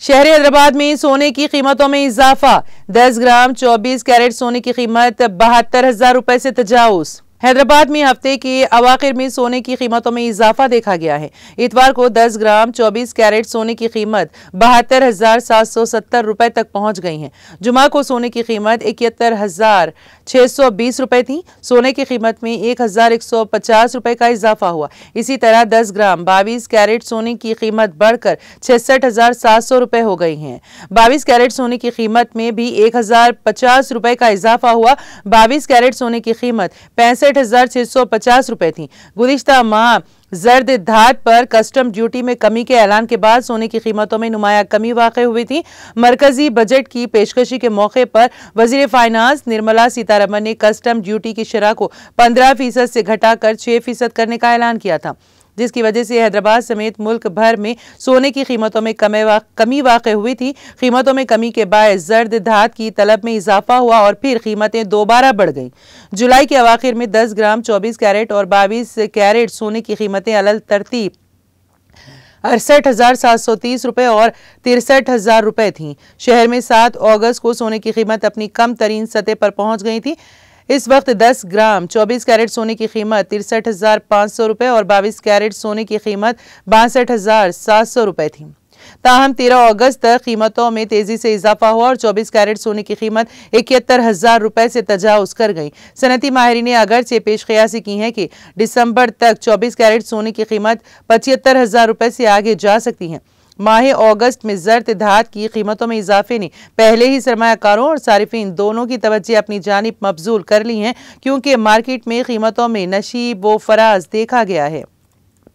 शहरी हैदराबाद में सोने की कीमतों में इजाफा। 10 ग्राम 24 कैरेट सोने की कीमत 72,000 रुपए से तजावुज। हैदराबाद में हफ्ते के अवाखिर में सोने की कीमतों में इजाफा देखा गया है। इतवार को 10 ग्राम 24 कैरेट सोने की कीमत 72,770 रुपए तक पहुंच गई है। जुमा को सोने की कीमत 71,620 रुपए थी। सोने की कीमत में 1,150 रुपए का इजाफा हुआ। इसी तरह 10 ग्राम 22 कैरेट सोने की कीमत बढ़कर 66,700 रुपए हो गई है। 22 कैरेट सोने की कीमत में भी 1,050 रुपए का इजाफा हुआ। 22 कैरेट सोने की कीमत 65,650 रुपए थी। गुज़िश्ता माह जर्द धात पर कस्टम ड्यूटी में कमी के ऐलान के बाद सोने की कीमतों में नुमाया कमी वाक़ई हुई थी। मरकजी बजट की पेशकशी के मौके पर वज़ीर फाइनेंस निर्मला सीतारमन ने कस्टम ड्यूटी की शरह को 15% से घटाकर 6% करने का ऐलान किया था, जिसकी वजह से हैदराबाद समेत मुल्क भर में सोने की कीमतों में कमी वाक़ई हुई थी। कीमतों में कमी के बायस जर्द धात की तलब में इजाफा हुआ और फिर कीमतें दोबारा बढ़ गईं। जुलाई के अवाखिर में 10 ग्राम 24 कैरेट और 22 कैरेट सोने की कीमतें अलग तरतीब 68,730 रुपए और 63,000 रुपए थीं। शहर में 7 अगस्त को सोने की कीमत अपनी कम तरीन सतह पर पहुंच गई थी। इस वक्त 10 ग्राम 24 कैरेट सोने की कीमत 63,500 रुपए और 22 कैरेट सोने की कीमत 62,700 रुपए थी। ताहम 13 अगस्त तक कीमतों में तेजी से इजाफा हुआ और 24 कैरेट सोने की कीमत 71,000 रुपए से तजावुज कर गई। सनती माहिरीन ने अगरचे पेशकयासी की है कि दिसंबर तक 24 कैरेट सोने की कीमत 75,000 रुपए से आगे जा सकती है। माह अगस्त में जर्द धात की कीमतों में इजाफे ने पहले ही सरमायाकारों और सारिफिन दोनों की तवज्जो अपनी जानिब मबजूल कर ली हैं, क्योंकि मार्केट में कीमतों में नशीब व फराज देखा गया है।